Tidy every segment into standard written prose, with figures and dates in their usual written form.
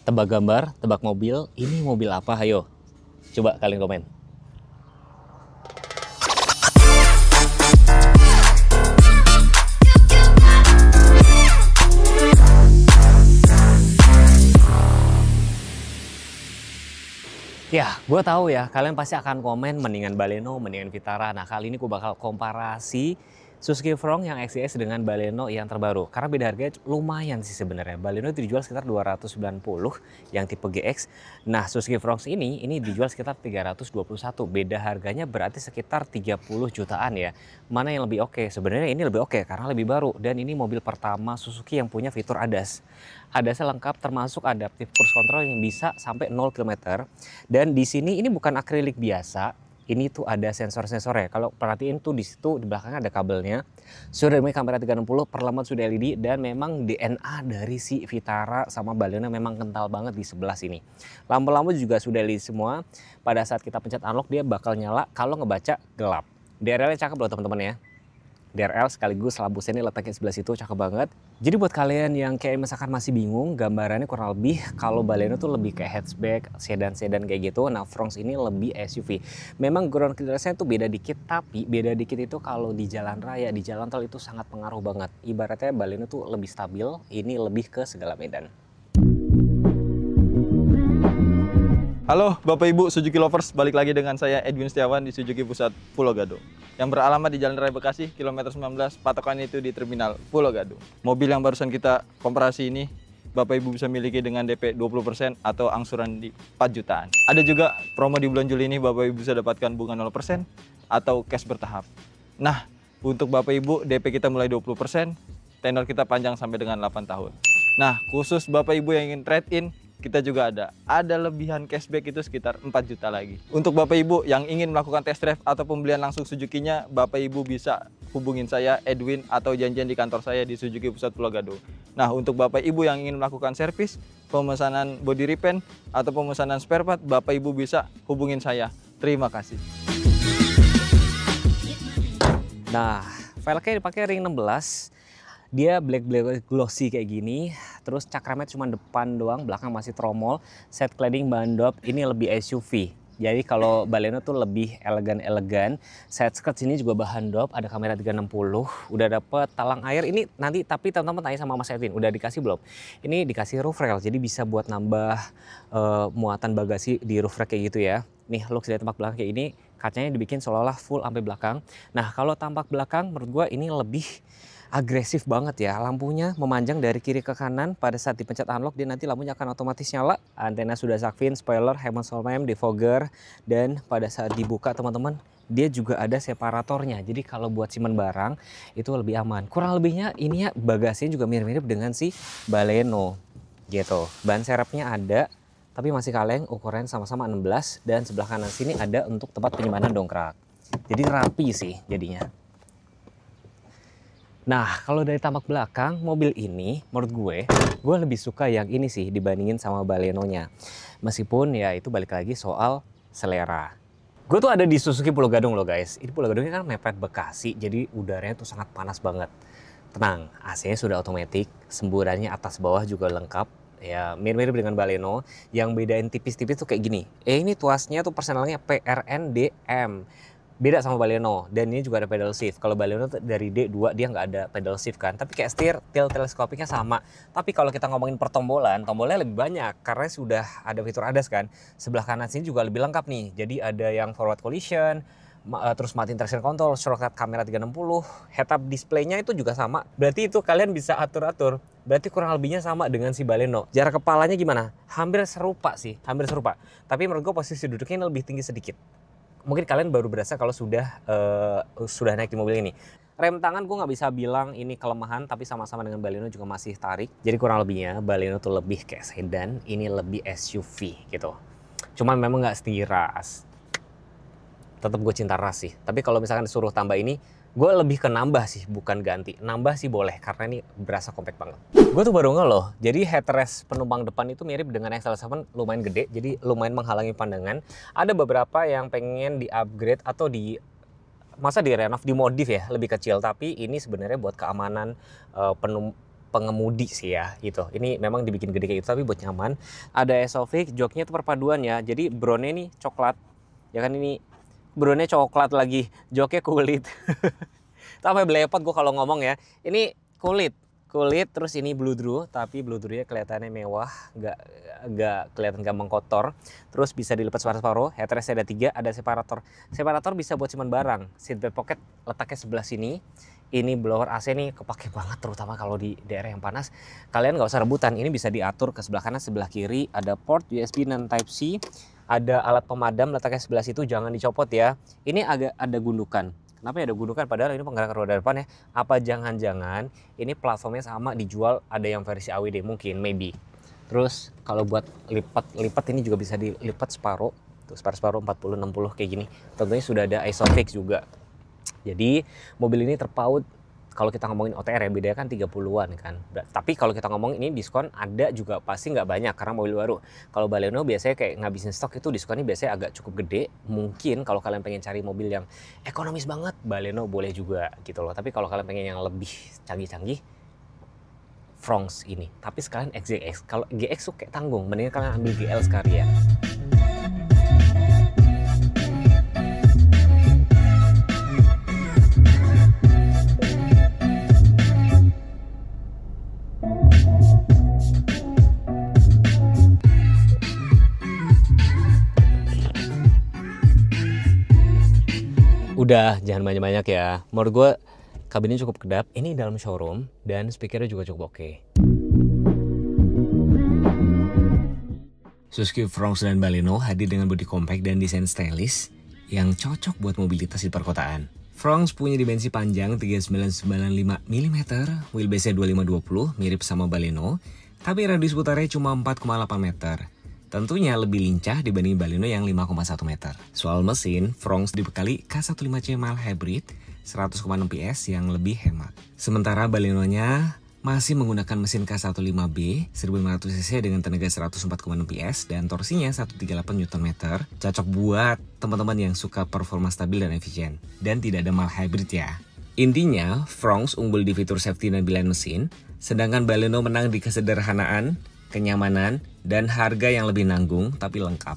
Tebak gambar, tebak mobil, ini mobil apa? Ayo, coba kalian komen. Ya, gue tahu ya, kalian pasti akan komen mendingan Baleno, mendingan Vitara. Nah, kali ini gue bakal komparasi Suzuki Frontz yang XCS dengan Baleno yang terbaru. Karena beda harganya lumayan sih sebenarnya. Baleno itu dijual sekitar 290 yang tipe GX. Nah, Suzuki Frontz ini dijual sekitar 321. Beda harganya berarti sekitar 30 jutaan ya. Mana yang lebih oke? Sebenarnya ini lebih oke karena lebih baru. Dan ini mobil pertama Suzuki yang punya fitur ADAS. ADAS-nya lengkap termasuk adaptive cruise control yang bisa sampai 0 km. Dan di sini ini bukan akrilik biasa, ini tuh ada sensor-sensornya. Kalau perhatiin tuh di situ di belakangnya ada kabelnya. Sudah ada kamera 360, perlambat sudah LED dan memang DNA dari si Vitara sama Baleno memang kental banget di sebelah sini. Lampu-lampu juga sudah LED semua. Pada saat kita pencet unlock dia bakal nyala kalau ngebaca gelap. DRL-nya cakep loh teman-teman ya. DRL sekaligus lampu seni letaknya sebelah situ, cakep banget. Jadi buat kalian yang kayak misalkan masih bingung, gambarannya kurang lebih kalau Baleno tuh lebih kayak hatchback, sedan-sedan kayak gitu. Nah, Frontz ini lebih SUV. Memang ground clearance-nya tuh beda dikit, tapi beda dikit itu kalau di jalan raya, di jalan tol itu sangat pengaruh banget. Ibaratnya Baleno tuh lebih stabil, ini lebih ke segala medan. Halo Bapak Ibu Suzuki Lovers, balik lagi dengan saya Edwin Setiawan di Suzuki Pusat Pulau Gadung yang beralamat di Jalan Raya Bekasi, kilometer 19, patokan itu di Terminal Pulau Gadung. Mobil yang barusan kita komparasi ini, Bapak Ibu bisa miliki dengan DP 20% atau angsuran di 4 jutaan. Ada juga promo di bulan Juli ini, Bapak Ibu bisa dapatkan bunga 0% atau cash bertahap. Nah, untuk Bapak Ibu, DP kita mulai 20%, tenor kita panjang sampai dengan 8 tahun. Nah, khusus Bapak Ibu yang ingin trade-in, kita juga ada lebihan cashback itu sekitar 4 juta lagi. Untuk Bapak Ibu yang ingin melakukan test drive atau pembelian langsung Suzuki-nya, Bapak Ibu bisa hubungin saya Edwin atau janjian di kantor saya di Suzuki Pusat Pulau Gadung. Nah, untuk Bapak Ibu yang ingin melakukan servis, pemesanan body repaint atau pemesanan spare part, Bapak Ibu bisa hubungin saya. Terima kasih. Nah, velgnya dipakai ring 16. Dia black glossy kayak gini, terus cakramet cuma depan doang, belakang masih tromol. Set cladding ban dop ini lebih SUV. Jadi kalau Baleno tuh lebih elegan-elegan. Set skirt sini juga bahan dop, ada kamera 360, udah dapet talang air. Ini nanti tapi teman-teman tanya sama Mas Edwin, udah dikasih belum? Ini dikasih roof rail, jadi bisa buat nambah muatan bagasi di roof rack kayak gitu ya. Nih look dari tampak belakang kayak ini, kacanya dibikin seolah-olah full sampai belakang. Nah kalau tampak belakang menurut gue ini lebih agresif banget ya, lampunya memanjang dari kiri ke kanan. Pada saat dipencet unlock dia nanti lampunya akan otomatis nyala. Antena sudah shark fin, spoiler, Helmut Solheim, defogger, dan pada saat dibuka teman-teman dia juga ada separatornya. Jadi kalau buat simpen barang itu lebih aman. Kurang lebihnya ini ya bagasinya juga mirip-mirip dengan si Baleno gitu. Ban serepnya ada tapi masih kaleng, ukuran sama-sama 16 dan sebelah kanan sini ada untuk tempat penyimpanan dongkrak. Jadi rapi sih jadinya. Nah, kalau dari tampak belakang, mobil ini menurut gue lebih suka yang ini sih dibandingin sama Balenonya. Meskipun ya itu balik lagi soal selera. Gue tuh ada di Suzuki Pulau Gadung loh guys. Ini Pulau Gadungnya kan mepet Bekasi, jadi udaranya tuh sangat panas banget. Tenang, AC-nya sudah otomatis, semburannya atas bawah juga lengkap. Ya mirip-mirip dengan Baleno. Yang bedain tipis-tipis tuh kayak gini. Ini tuasnya tuh persenalnya PRNDM. Beda sama Baleno, dan ini juga ada pedal shift. Kalau Baleno dari D2 dia nggak ada pedal shift kan, tapi kayak setir, tilt teleskopiknya sama. Tapi kalau kita ngomongin pertombolan, tombolnya lebih banyak karena sudah ada fitur ADAS kan. Sebelah kanan sini juga lebih lengkap nih, jadi ada yang forward collision, terus matiin traction control, shortcut kamera 360, head up display-nya itu juga sama. Berarti itu kalian bisa atur-atur. Berarti kurang lebihnya sama dengan si Baleno. Jarak kepalanya gimana? Hampir serupa sih, hampir serupa. Tapi menurut gue posisi duduknya ini lebih tinggi sedikit. Mungkin kalian baru berasa kalau sudah naik di mobil ini. Rem tangan gue nggak bisa bilang ini kelemahan, tapi sama-sama dengan Baleno juga masih tarik. Jadi kurang lebihnya Baleno tuh lebih kayak sedan, ini lebih SUV gitu. Cuman memang nggak setinggi ras. Tetap gue cinta ras sih. Tapi kalau misalkan disuruh tambah ini, gue lebih ke nambah sih, bukan ganti. Nambah sih boleh, karena ini berasa compact banget. Gue tuh baru nggak loh, jadi headrest penumpang depan itu mirip dengan XL7, lumayan gede, jadi lumayan menghalangi pandangan. Ada beberapa yang pengen di-upgrade atau masa di renov, dimodif ya, lebih kecil. Tapi ini sebenarnya buat keamanan pengemudi sih ya gitu. Ini memang dibikin gede kayak gitu tapi buat nyaman. Ada Isofix, joknya itu perpaduan ya. Jadi brownnya nih coklat. Ya kan ini brownnya coklat lagi, joknya kulit. Sampai belepot gue kalau ngomong ya. Ini kulit terus ini bludru, tapi bludrunya kelihatannya mewah, nggak kelihatan gampang kotor. Terus bisa dilipat separuh-separuh. Headrestnya ada 3, ada separator bisa buat simpan barang. Seatbelt pocket letaknya sebelah sini. Ini blower AC nih kepake banget, terutama kalau di daerah yang panas. Kalian nggak usah rebutan, ini bisa diatur ke sebelah kanan, sebelah kiri. Ada port USB dan Type C. Ada alat pemadam letaknya sebelah situ, jangan dicopot ya. Ini agak ada gundukan. Kenapa ya ada gundukan? Padahal ini penggerak roda depan ya. Apa jangan-jangan ini platformnya sama dijual, ada yang versi AWD mungkin, maybe. Terus kalau buat lipat ini juga bisa dilipat separuh. Tuh separuh 40-60 kayak gini. Tentunya sudah ada Isofix juga. Jadi mobil ini terpaut, kalau kita ngomongin OTR ya bedanya kan 30-an kan. Tapi kalau kita ngomong ini diskon ada juga pasti nggak banyak karena mobil baru. Kalau Baleno biasanya kayak ngabisin stok itu diskonnya biasanya agak cukup gede. Mungkin kalau kalian pengen cari mobil yang ekonomis banget, Baleno boleh juga gitu loh. Tapi kalau kalian pengen yang lebih canggih-canggih, Fronx ini. Tapi sekalian XGX. Kalau GX tuh kayak tanggung, mendingan kalian ambil GL sekalian. Udah, jangan banyak-banyak ya. Menurut gue kabinnya cukup kedap. Ini dalam showroom dan speakernya juga cukup oke. Suzuki Fronx dan Baleno hadir dengan bodi compact dan desain stylish yang cocok buat mobilitas di perkotaan. Fronx punya dimensi panjang 3995 mm, wheelbase-nya 2520, mirip sama Baleno, tapi radius putarnya cuma 4,8 meter. Tentunya lebih lincah dibanding Baleno yang 5,1 meter. Soal mesin, Fronx dibekali K15C mild hybrid 100,6 PS yang lebih hemat. Sementara Balenonya masih menggunakan mesin K15B 1500cc dengan tenaga 104,6 PS dan torsinya 138 Nm. Cocok buat teman-teman yang suka performa stabil dan efisien. Dan tidak ada mild hybrid ya. Intinya, Fronx unggul di fitur safety dan pilihan mesin, sedangkan Baleno menang di kesederhanaan, kenyamanan, dan harga yang lebih nanggung tapi lengkap.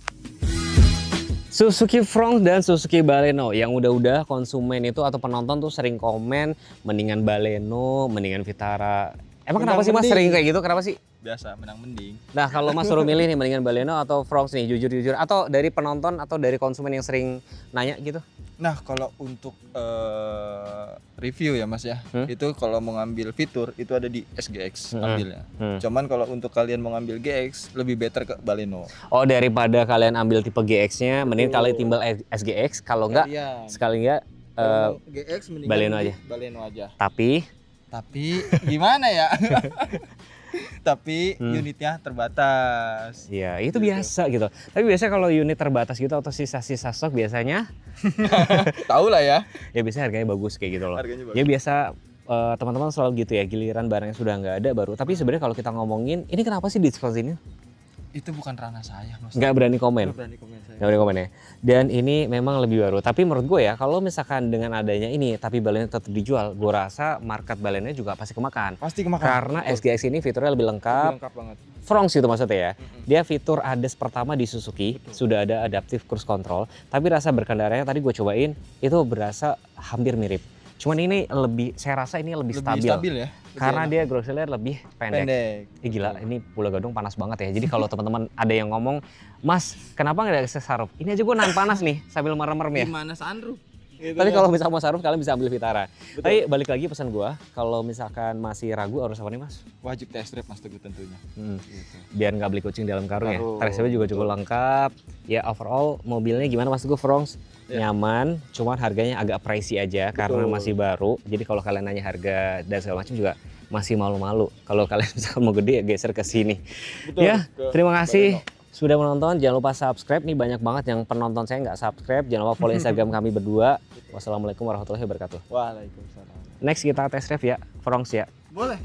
Suzuki Fronx dan Suzuki Baleno yang udah konsumen itu atau penonton tuh sering komen mendingan Baleno, mendingan Vitara. Emang kenapa sih Mas sering kayak gitu? Kenapa sih? Biasa menang mending. Nah kalau Mas suruh milih nih mendingan Baleno atau Fronx nih jujur-jujur, atau dari penonton atau dari konsumen yang sering nanya gitu? Nah kalau untuk review ya Mas ya, itu kalau mau ngambil fitur itu ada di SGX ambilnya. Cuman kalau untuk kalian mau ngambil GX lebih better ke Baleno. Oh daripada kalian ambil tipe GX-nya, mending kalian timbal SGX. Kalau enggak, sekali enggak GX mending Baleno aja. Tapi gimana ya? Tapi unitnya terbatas. Iya, itu gitu. Biasa gitu. Tapi biasanya kalau unit terbatas gitu atau sisa-sisa stok biasanya tahu lah ya. Ya biasanya harganya bagus kayak gitu loh. Harganya bagus. Ya biasa teman-teman selalu gitu ya, giliran barangnya sudah nggak ada baru. Tapi sebenarnya kalau kita ngomongin, ini kenapa sih diskon ini? Itu bukan ranah saya, Mas. Nggak berani komen. Nggak berani komen saya. Nggak berani komen ya. Dan ini memang lebih baru. Tapi menurut gue ya, kalau misalkan dengan adanya ini, tapi Baleno tetap dijual, gue rasa market Baleno juga pasti kemakan. Pasti kemakan. Karena SGX ini fiturnya lebih lengkap. Lebih lengkap banget. Fronx itu maksudnya ya. Dia fitur ADAS pertama di Suzuki. Betul. Sudah ada adaptive cruise control. Tapi rasa berkendaranya tadi gue cobain, itu berasa hampir mirip. Cuman ini lebih, saya rasa ini lebih stabil ya. Karena dia ground clear lebih pendek. Gila, ini Pulau Gadung panas banget ya. Jadi kalau teman-teman ada yang ngomong, Mas, kenapa nggak ada akses sunroof? Ini aja gue nahan panas nih sambil merem-merem ya. Gimana sunroof? Gitu. Tapi kalau misalnya mau sunroof, kalian bisa ambil Vitara. Betul. Tapi balik lagi pesan gue, kalau misalkan masih ragu harus apa nih Mas? Wajib test drive Mas Teguh tentunya. Gitu. Biar nggak beli kucing dalam karung ya. Test drive juga cukup lengkap. Ya overall mobilnya gimana Mas Teguh? Fronx nyaman, cuman harganya agak pricey aja. Betul. Karena masih baru. Jadi kalau kalian nanya harga dan segala macam juga masih malu-malu. Kalau kalian misalkan mau gede ya geser ke sini. Betul, ya, terima kasih sudah menonton. Jangan lupa subscribe, nih banyak banget yang penonton saya nggak subscribe. Jangan lupa follow Instagram kami berdua. Wassalamualaikum warahmatullahi wabarakatuh. Waalaikumsalam. Next kita test drive ya, Fronx ya. Boleh.